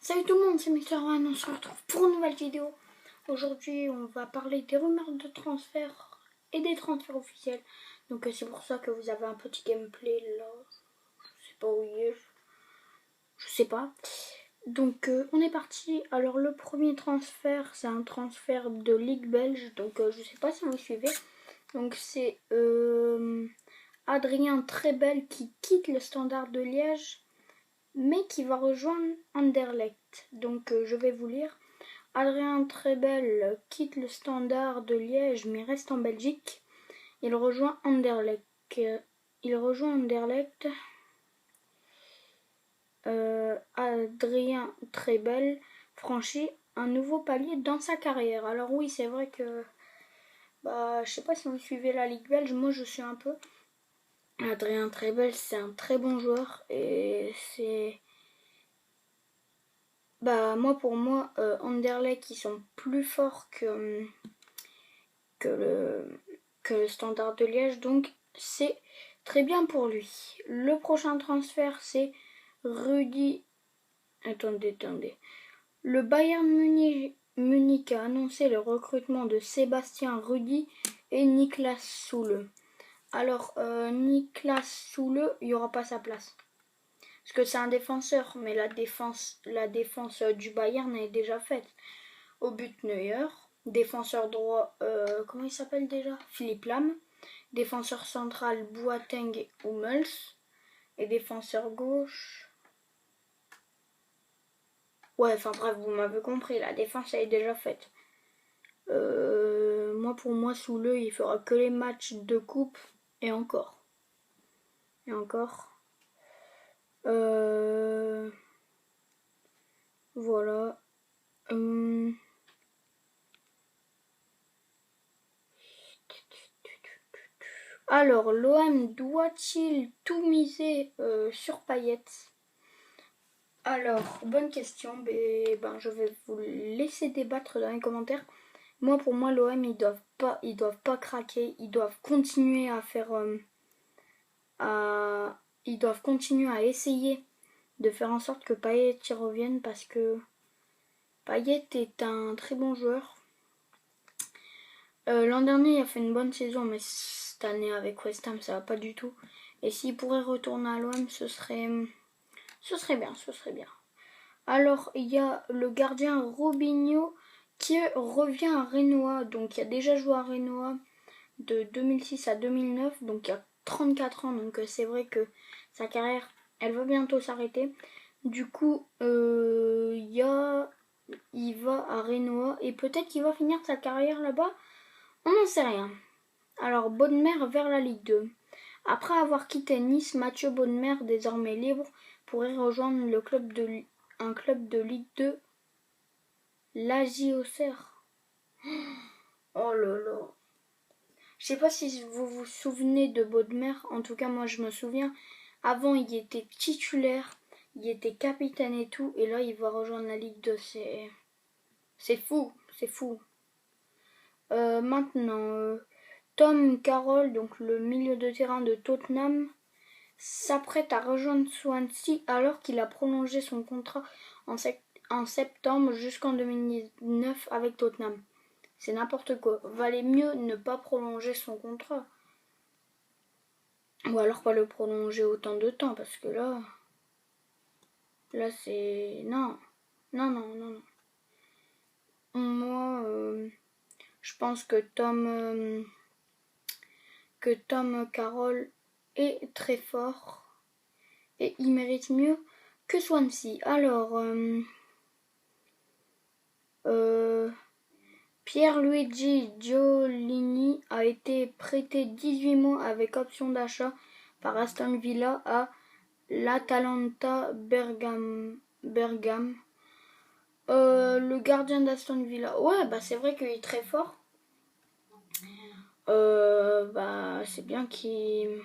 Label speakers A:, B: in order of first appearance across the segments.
A: Salut tout le monde, c'est Mister One, on se retrouve pour une nouvelle vidéo. Aujourd'hui, on va parler des rumeurs de transfert et des transferts officiels. Donc c'est pour ça que vous avez un petit gameplay là. Je sais pas où il est, je sais pas. Donc on est parti. Alors le premier transfert, c'est un transfert de Ligue belge. Donc je sais pas si vous suivez. Donc c'est Adrien Trebel qui quitte le Standard de Liège, mais qui va rejoindre Anderlecht. Donc je vais vous lire. Adrien Trebel quitte le Standard de Liège mais reste en Belgique. Il rejoint Anderlecht. Adrien Trebel franchit un nouveau palier dans sa carrière. Alors oui, c'est vrai que je sais pas si vous suivez la Ligue belge, moi je suis un peu. Adrien Trebel, c'est un très bon joueur et c'est pour moi, Anderlecht, ils sont plus forts que le Standard de Liège, donc c'est très bien pour lui. Le prochain transfert, c'est Rudy. Attendez. Le Bayern Munich a annoncé le recrutement de Sébastien Rudy et Niklas Süle. Alors, Niklas Süle, il n'y aura pas sa place. Parce que c'est un défenseur, mais la défense du Bayern est déjà faite. Au but, Neuer. Défenseur droit, comment il s'appelle déjà? Philippe Lam. Défenseur central, Boateng et Hummels. Et défenseur gauche... Ouais, enfin bref, vous m'avez compris, la défense elle est déjà faite. Pour moi, sous le, il fera que les matchs de coupe et encore. Voilà. Alors, l'OM doit-il tout miser sur Payet? Alors, bonne question. Je vais vous laisser débattre dans les commentaires. Pour moi, l'OM, ils doivent pas craquer. Ils doivent continuer à faire... ils doivent continuer à essayer de faire en sorte que Payet y revienne parce que Payet est un très bon joueur. L'an dernier, il a fait une bonne saison, mais cette année avec West Ham, ça va pas du tout. Et s'il pourrait retourner à l'OM, ce serait bien. Alors, il y a le gardien Robinho qui revient à Renoir. Donc, il a déjà joué à Renoir de 2006 à 2009. Donc, il a 34 ans. Donc, c'est vrai que sa carrière, elle va bientôt s'arrêter. Du coup, il va à Renoir et peut-être qu'il va finir sa carrière là-bas. On n'en sait rien. Alors, Bodmer vers la Ligue 2. Après avoir quitté Nice, Mathieu Bodmer, désormais libre, pourrait rejoindre un club de Ligue 2, l'Asie Auxerre. Oh là là. Je sais pas si vous vous souvenez de Bodmer, en tout cas moi je me souviens. Avant il était titulaire, il était capitaine et tout, et là il va rejoindre la Ligue 2. C'est fou. Maintenant, Tom Carroll, donc le milieu de terrain de Tottenham, s'apprête à rejoindre Swansea alors qu'il a prolongé son contrat en septembre jusqu'en 2019 avec Tottenham. C'est n'importe quoi. Valait mieux ne pas prolonger son contrat. Ou alors pas le prolonger autant de temps parce que là c'est... Non. Moi, je pense que Tom Carroll est très fort et il mérite mieux que Swansea. Alors, Pierluigi Giolini a été prêté 18 mois avec option d'achat par Aston Villa à l'Atalanta Bergame. Le gardien d'Aston Villa, ouais, c'est vrai qu'il est très fort. C'est bien qu'il...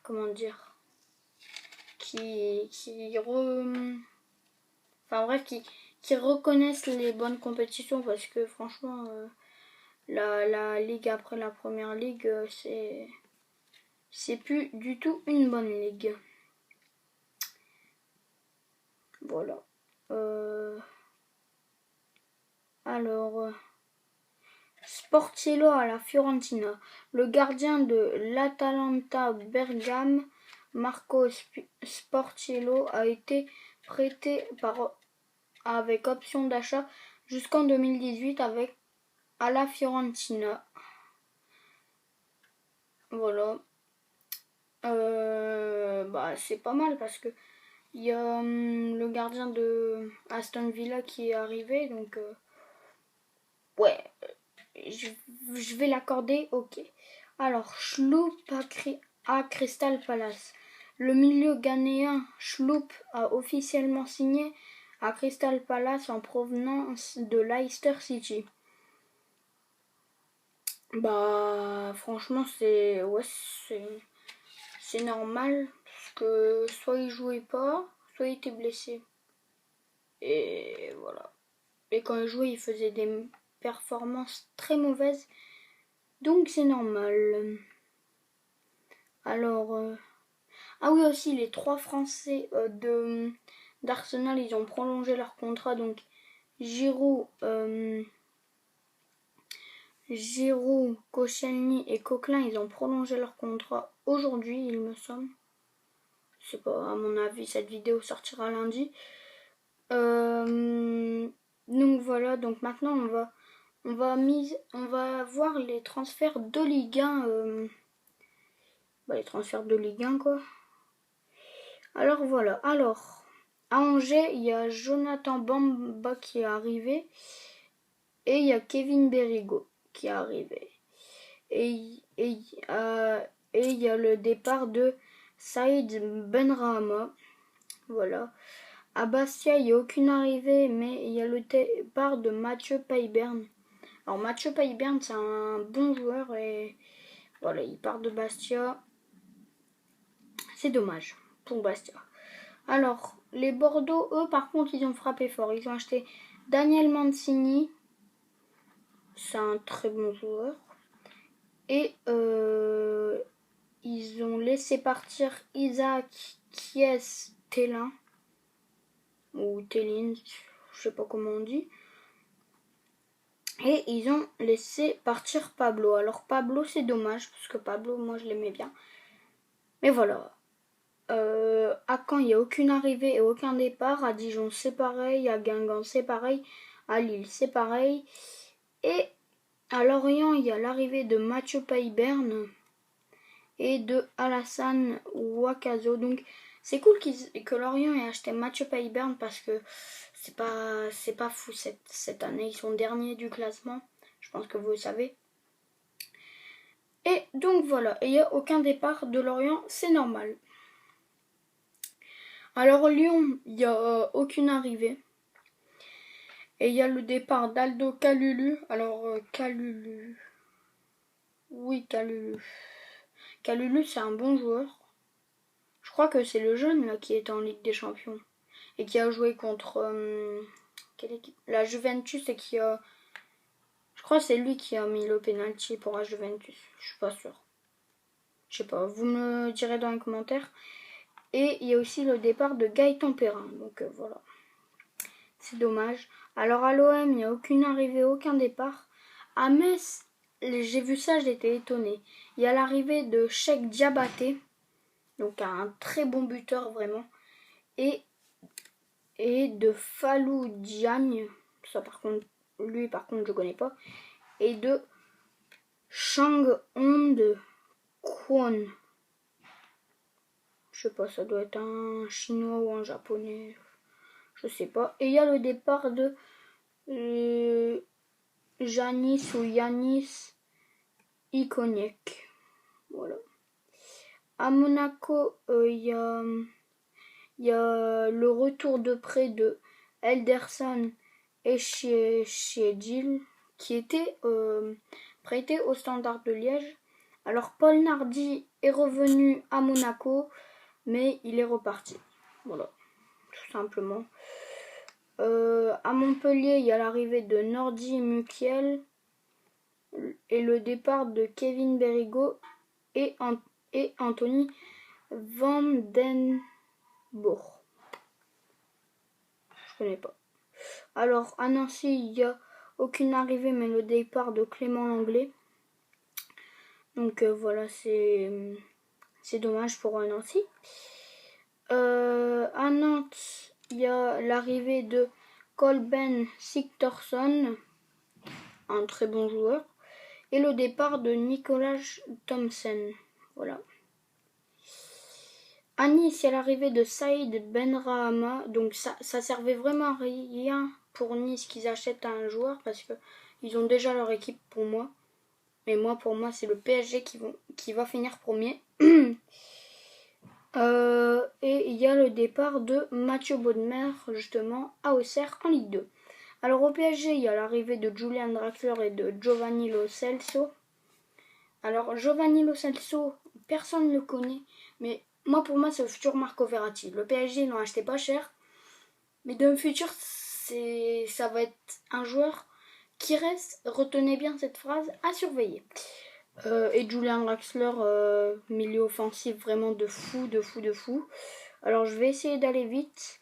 A: Comment dire, qui reconnaissent les bonnes compétitions parce que franchement la ligue après la première ligue c'est plus du tout une bonne ligue. Voilà. Sportiello à la Fiorentina. Le gardien de l'Atalanta Bergame, Marco Sportiello, a été prêté avec option d'achat jusqu'en 2018 à la Fiorentina. Voilà. C'est pas mal parce que il y a le gardien de Aston Villa qui est arrivé, donc ouais, je vais l'accorder, ok. Alors, Schlupp à Crystal Palace. Le milieu ghanéen Schlupp a officiellement signé à Crystal Palace en provenance de Leicester City. Franchement, c'est normal parce que soit il jouait pas, soit il était blessé. Et voilà. Et quand il jouait, il faisait des performances très mauvaises. Donc c'est normal. Alors, ah oui aussi, les 3 Français d'Arsenal, ils ont prolongé leur contrat. Donc Giroud, Koscielny et Coquelin, ils ont prolongé leur contrat aujourd'hui, il me semble. Je sais pas, à mon avis, cette vidéo sortira lundi. Donc voilà, donc maintenant on va voir les transferts de Ligue 1. Les transferts de Ligue 1 quoi. Alors voilà, à Angers, il y a Jonathan Bamba qui est arrivé et il y a Kevin Berigo qui est arrivé. Et il y a le départ de Saïd Benrahma. Voilà. À Bastia, il n'y a aucune arrivée, mais il y a le départ de Mathieu Payberne. Alors Mathieu Payberne, c'est un bon joueur et voilà, il part de Bastia. C'est dommage pour Bastia. Alors, les Bordeaux, eux, par contre, ils ont frappé fort. Ils ont acheté Daniel Mancini. C'est un très bon joueur. Et ils ont laissé partir Isaac Kies-Tellin. Ou Tellin, je sais pas comment on dit. Et ils ont laissé partir Pablo. Alors Pablo, c'est dommage, parce que Pablo, moi, je l'aimais bien. Mais voilà. À Caen, il n'y a aucune arrivée et aucun départ. À Dijon, c'est pareil. À Guingamp, c'est pareil. À Lille, c'est pareil. Et à Lorient, il y a l'arrivée de Mathieu Payberne et de Alassane Ouakazo. Donc, c'est cool que Lorient ait acheté Mathieu Payberne parce que c'est pas fou cette année. Ils sont derniers du classement. Je pense que vous le savez. Et donc voilà. Et il n'y a aucun départ de Lorient. C'est normal. Alors Lyon, il n'y a aucune arrivée. Et il y a le départ d'Aldo Kalulu. Alors Kalulu. Oui, Kalulu. Kalulu, c'est un bon joueur. Je crois que c'est le jeune là qui est en Ligue des Champions. Et qui a joué contre quelle équipe, la Juventus et qui a... Je crois que c'est lui qui a mis le penalty pour la Juventus. Je suis pas sûre. Je sais pas, vous me direz dans les commentaires. Et il y a aussi le départ de Gaëtan Perrin. Donc voilà. C'est dommage. Alors à l'OM, il n'y a aucune arrivée, aucun départ. À Metz, j'ai vu ça, j'étais étonnée. Il y a l'arrivée de Cheikh Diabaté, donc un très bon buteur vraiment, et de Fallou Diagne, ça par contre, lui par contre je connais pas, et de Chang-Hong Kwon. Je sais pas, ça doit être un chinois ou un japonais, je sais pas. Et il y a le départ de Janis ou Yanis Ikoniek. Voilà. À Monaco, il y a le retour de prêt de Elderson et Chiedil qui était prêté au Standard de Liège. Alors Paul Nardi est revenu à Monaco, mais il est reparti. Voilà, tout simplement. À Montpellier, il y a l'arrivée de Nordi Mukiel et le départ de Kevin Berigo et Anthony Van Den Boer. Je connais pas. Alors, à Nancy, il n'y a aucune arrivée, mais le départ de Clément Langlais. Donc voilà, c'est dommage pour Nancy. À Nantes, il y a l'arrivée de Colben Sigthorsson, un très bon joueur, et le départ de Nicolas Thompson. Voilà. À Nice, il y a l'arrivée de Saïd Benrahma. Donc ça servait vraiment à rien pour Nice qu'ils achètent un joueur parce que ils ont déjà leur équipe pour moi. Mais moi, pour moi, c'est le PSG qui va finir premier. Et il y a le départ de Mathieu Bodmer, justement, à Auxerre en Ligue 2. Alors au PSG, il y a l'arrivée de Julian Draxler et de Giovanni Lo Celso. Alors Giovanni Lo Celso, personne ne le connaît, mais pour moi, c'est le futur Marco Verratti. Le PSG, ils l'ont acheté pas cher, mais dans le futur, ça va être un joueur qui reste, retenez bien cette phrase, à surveiller. Et Julian Draxler, milieu offensif vraiment de fou. Alors je vais essayer d'aller vite.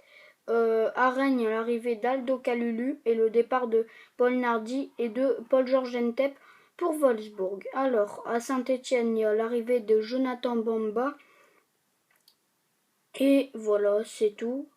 A: À Rennes, l'arrivée d'Aldo Kalulu et le départ de Paul Nardi et de Paul-Georges Ntep pour Wolfsburg. Alors, à Saint-Etienne, il y a l'arrivée de Jonathan Bamba. Et voilà, c'est tout.